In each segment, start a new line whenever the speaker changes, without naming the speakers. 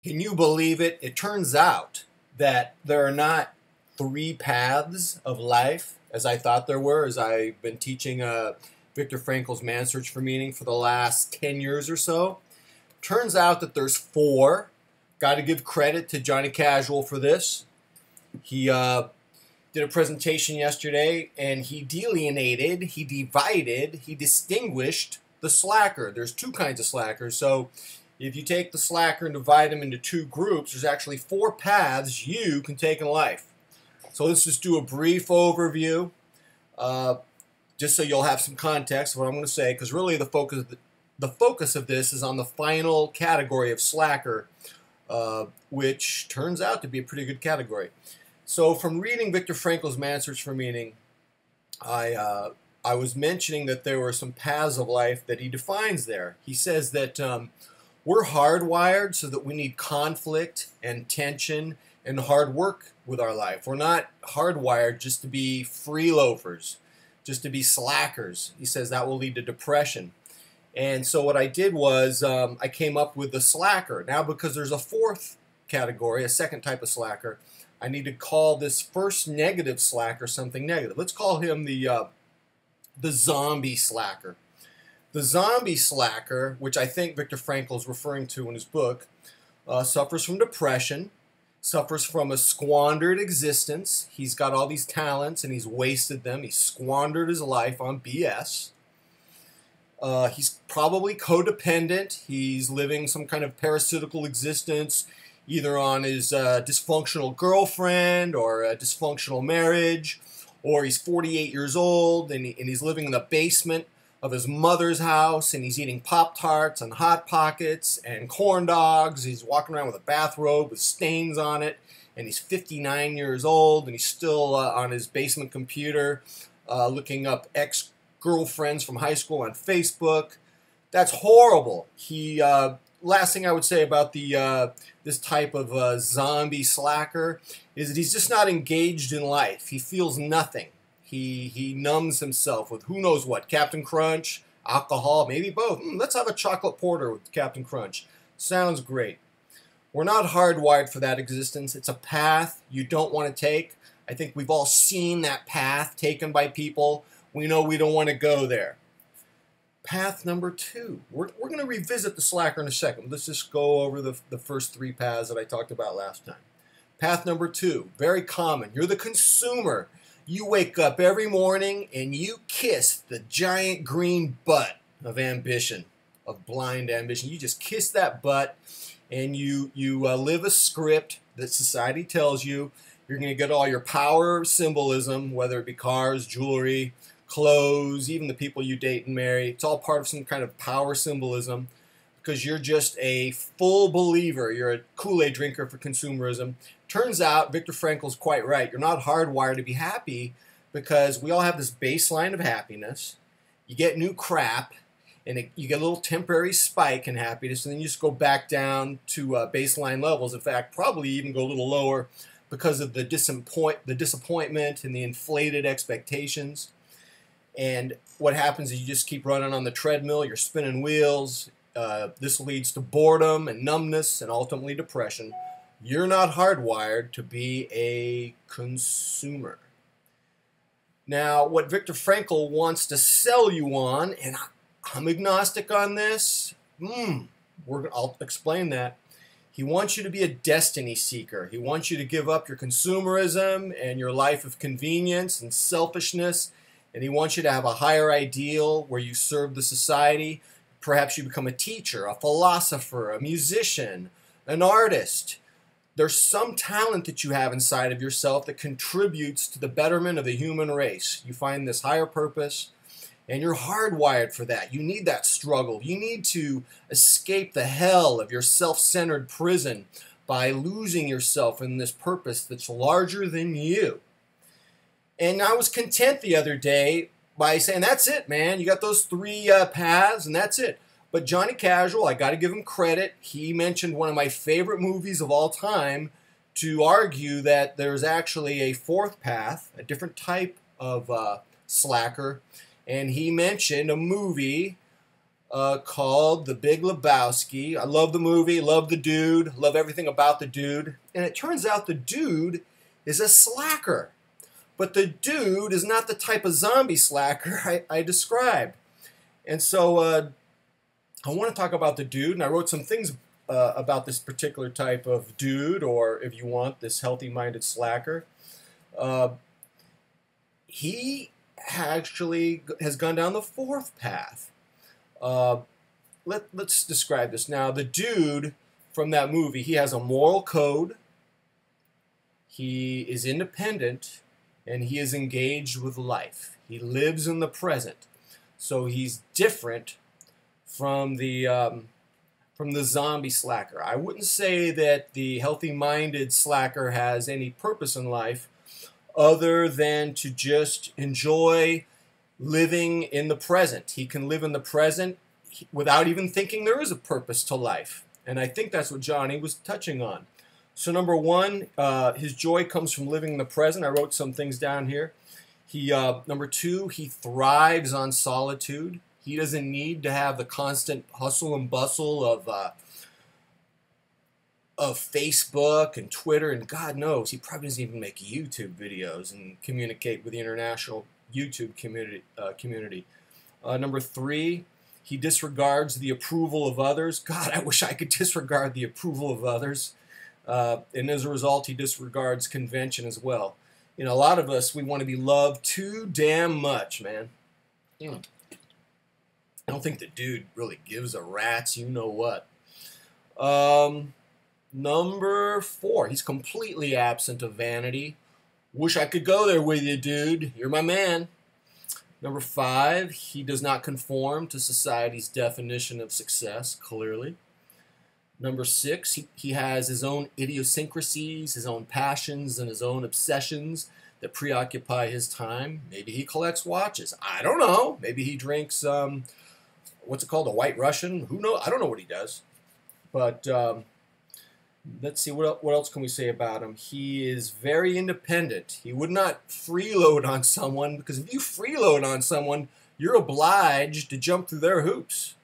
Can you believe it? It turns out that there are not three paths of life as I thought there were, as I've been teaching Viktor Frankl's Man's Search for Meaning for the last 10 years or so. Turns out that there's four. Got to give credit to Johnny Casual for this. He did a presentation yesterday, and he delineated, he divided, he distinguished the slacker. There's two kinds of slackers. So if you take the slacker and divide them into two groups, there's actually four paths you can take in life. So let's just do a brief overview, just so you'll have some context of what I'm going to say, because really the focus of this is on the final category of slacker, which turns out to be a pretty good category. So from reading Viktor Frankl's Man's Search for Meaning, I was mentioning that there were some paths of life that he defines there. He says that we're hardwired so that we need conflict and tension and hard work with our life. We're not hardwired just to be free loafers, just to be slackers. He says that will lead to depression. And so what I did was I came up with the slacker. Now, because there's a fourth category, a second type of slacker, I need to call this first negative slacker something negative. Let's call him the zombie slacker. The zombie slacker, which I think Viktor Frankl is referring to in his book, suffers from depression, suffers from a squandered existence. He's got all these talents and he's wasted them. He's squandered his life on BS. He's probably codependent. He's living some kind of parasitical existence, either on his dysfunctional girlfriend or a dysfunctional marriage, or he's 48 years old and he's living in the basement of his mother's house, and he's eating Pop-Tarts and Hot Pockets and corn dogs. He's walking around with a bathrobe with stains on it, and he's 59 years old, and he's still on his basement computer looking up ex-girlfriends from high school on Facebook. That's horrible. Last thing I would say about this type of zombie slacker is that he's just not engaged in life. He feels nothing. He numbs himself with who knows what, Captain Crunch, alcohol, maybe both. Let's have a chocolate porter with Captain Crunch. Sounds great. We're not hardwired for that existence. It's a path you don't want to take. I think we've all seen that path taken by people. We know we don't want to go there. Path number two. We're going to revisit the slacker in a second. Let's just go over the first three paths that I talked about last time. Path number two, very common. You're the consumer. You wake up every morning and you kiss the giant green butt of ambition, of blind ambition. You just kiss that butt and you live a script that society tells you. You're going to get all your power symbolism, whether it be cars, jewelry, clothes, even the people you date and marry. It's all part of some kind of power symbolism because you're just a full believer. You're a Kool-Aid drinker for consumerism. Turns out Viktor Frankl's quite right. You're not hardwired to be happy because we all have this baseline of happiness. You get new crap and you get a little temporary spike in happiness, and then you just go back down to baseline levels. In fact, probably even go a little lower because of the disappointment and the inflated expectations. And what happens is you just keep running on the treadmill, you're spinning wheels. This leads to boredom and numbness and ultimately depression. You're not hardwired to be a consumer. Now, what Viktor Frankl wants to sell you on, and I'm agnostic on this, I'll explain that. He wants you to be a destiny seeker. He wants you to give up your consumerism and your life of convenience and selfishness, and he wants you to have a higher ideal where you serve the society. Perhaps you become a teacher, a philosopher, a musician, an artist. There's some talent that you have inside of yourself that contributes to the betterment of the human race. You find this higher purpose, and you're hardwired for that. You need that struggle. You need to escape the hell of your self-centered prison by losing yourself in this purpose that's larger than you. And I was content the other day by saying, that's it, man. You got those three paths, and that's it. But Johnny Casual, I got to give him credit. He mentioned one of my favorite movies of all time to argue that there's actually a fourth path, a different type of slacker. And he mentioned a movie called The Big Lebowski. I love the movie, love the dude, love everything about the dude. And it turns out the dude is a slacker. But the dude is not the type of zombie slacker I described. And so I want to talk about the dude, and I wrote some things about this particular type of dude, or if you want, this healthy-minded slacker. He actually has gone down the fourth path. Let's describe this. Now, the dude from that movie, he has a moral code, he is independent, and he is engaged with life. He lives in the present. So he's different from the zombie slacker. I wouldn't say that the healthy-minded slacker has any purpose in life other than to just enjoy living in the present. He can live in the present without even thinking there is a purpose to life. And I think that's what Johnny was touching on. So number one, his joy comes from living in the present. I wrote some things down here. Number two, he thrives on solitude. He doesn't need to have the constant hustle and bustle of Facebook and Twitter, and God knows he probably doesn't even make YouTube videos and communicate with the international YouTube community. Number three, he disregards the approval of others. God, I wish I could disregard the approval of others. And as a result, he disregards convention as well. You know, a lot of us, we want to be loved too damn much, man. I don't think the dude really gives a rat's you know what. Number four, he's completely absent of vanity. Wish I could go there with you, dude. You're my man. Number five, he does not conform to society's definition of success, clearly. Number six, he has his own idiosyncrasies, his own passions, and his own obsessions that preoccupy his time. Maybe he collects watches. I don't know. Maybe he drinks, what's it called, a White Russian? Who knows? I don't know what he does. But let's see, what else can we say about him? He is very independent. He would not freeload on someone, because if you freeload on someone, you're obliged to jump through their hoops.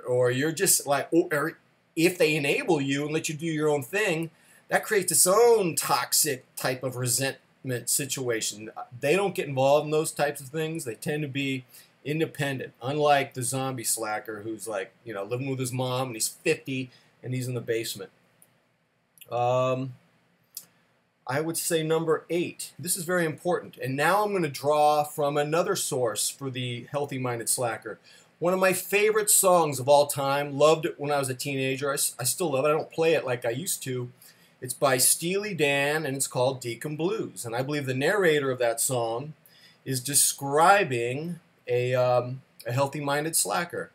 Or you're just like, or if they enable you and let you do your own thing, that creates its own toxic type of resentment situation. They don't get involved in those types of things. They tend to be independent, unlike the zombie slacker who's like, you know, living with his mom and he's 50 and he's in the basement. I would say number 8. This is very important. And now I'm going to draw from another source for the healthy-minded slacker. One of my favorite songs of all time. Loved it when I was a teenager. I still love it. I don't play it like I used to. It's by Steely Dan, and it's called Deacon Blues. And I believe the narrator of that song is describing a healthy-minded slacker.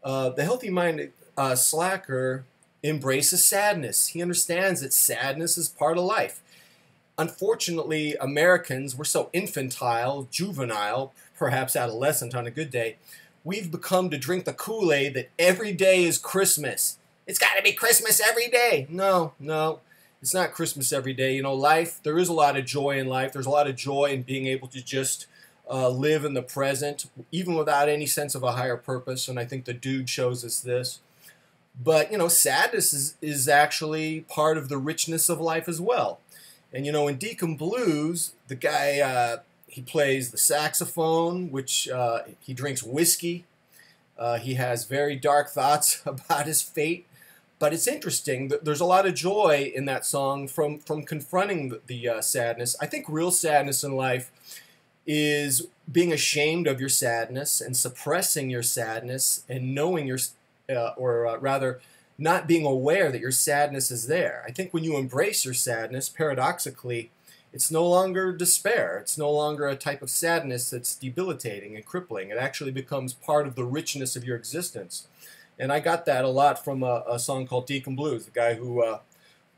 The healthy-minded slacker embraces sadness. He understands that sadness is part of life. Unfortunately, Americans, we're so infantile, juvenile, perhaps adolescent on a good day. We've become to drink the Kool-Aid that every day is Christmas. It's got to be Christmas every day. No, it's not Christmas every day. You know, life, there is a lot of joy in life. There's a lot of joy in being able to just live in the present, even without any sense of a higher purpose. And I think the dude shows us this. But, you know, sadness is actually part of the richness of life as well. And, you know, in Deacon Blues, the guy, he plays the saxophone, which he drinks whiskey. He has very dark thoughts about his fate. But it's interesting. There's a lot of joy in that song from confronting the sadness. I think real sadness in life is being ashamed of your sadness and suppressing your sadness and knowing your, or rather, not being aware that your sadness is there. I think when you embrace your sadness, paradoxically, it's no longer despair. It's no longer a type of sadness that's debilitating and crippling. It actually becomes part of the richness of your existence. And I got that a lot from a song called Deacon Blues, the guy who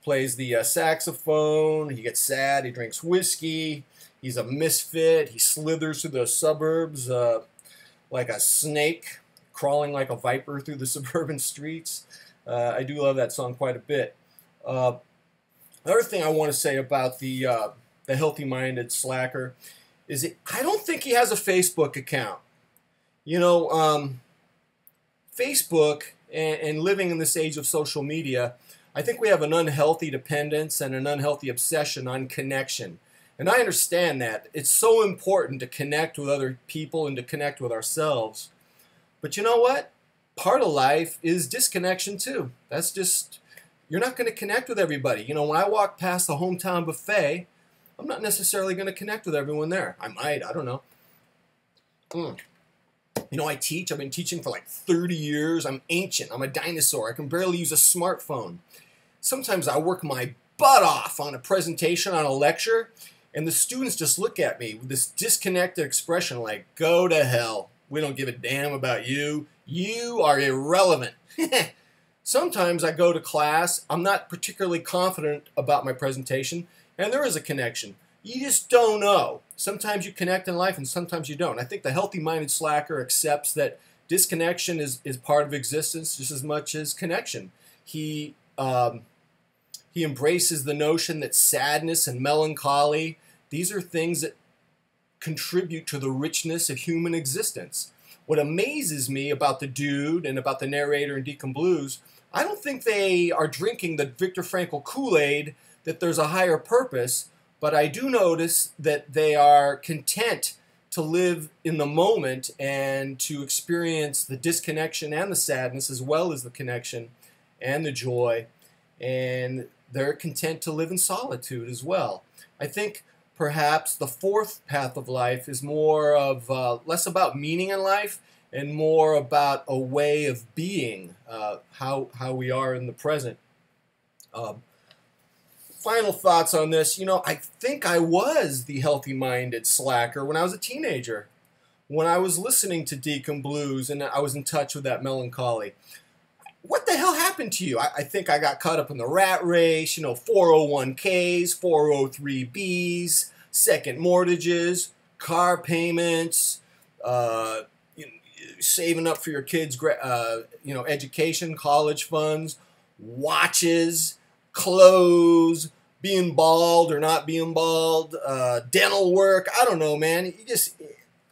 plays the saxophone. He gets sad. He drinks whiskey. He's a misfit. He slithers through the suburbs like a snake, crawling like a viper through the suburban streets. I do love that song quite a bit. Another thing I want to say about the healthy-minded slacker is I don't think he has a Facebook account. You know, Facebook and living in this age of social media, I think we have an unhealthy dependence and an unhealthy obsession on connection. And I understand that. It's so important to connect with other people and to connect with ourselves. But you know what? Part of life is disconnection too. That's just, you're not going to connect with everybody. You know, when I walk past the hometown buffet, I'm not necessarily going to connect with everyone there. I might, I don't know. You know, I teach. I've been teaching for like 30 years. I'm ancient. I'm a dinosaur. I can barely use a smartphone. Sometimes I work my butt off on a presentation, on a lecture, and the students just look at me with this disconnected expression like, go to hell. We don't give a damn about you. You are irrelevant. Sometimes I go to class. I'm not particularly confident about my presentation, and there is a connection. You just don't know. Sometimes you connect in life and sometimes you don't. I think the healthy-minded slacker accepts that disconnection is part of existence just as much as connection. He embraces the notion that sadness and melancholy, these are things that contribute to the richness of human existence. What amazes me about the dude and about the narrator in Deacon Blues, I don't think they are drinking the Viktor Frankl Kool-Aid that there's a higher purpose, but I do notice that they are content to live in the moment and to experience the disconnection and the sadness as well as the connection and the joy, and they're content to live in solitude as well. I think perhaps the fourth path of life is more of less about meaning in life and more about a way of being, how we are in the present. Final thoughts on this. You know, I think I was the healthy-minded slacker when I was a teenager, when I was listening to Deacon Blues and I was in touch with that melancholy. What the hell happened to you? I think I got caught up in the rat race, you know, 401ks, 403bs, second mortgages, car payments, saving up for your kids' education, college funds, watches, clothes, being bald or not being bald, dental work. I don't know, man.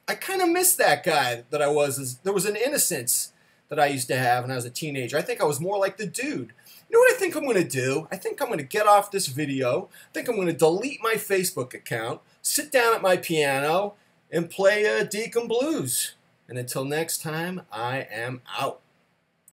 I kind of miss that guy that I was. There was an innocence that I used to have when I was a teenager. I think I was more like the dude. You know what I think I'm going to do? I think I'm going to get off this video. I think I'm going to delete my Facebook account, sit down at my piano, and play Deacon Blues. And until next time, I am out.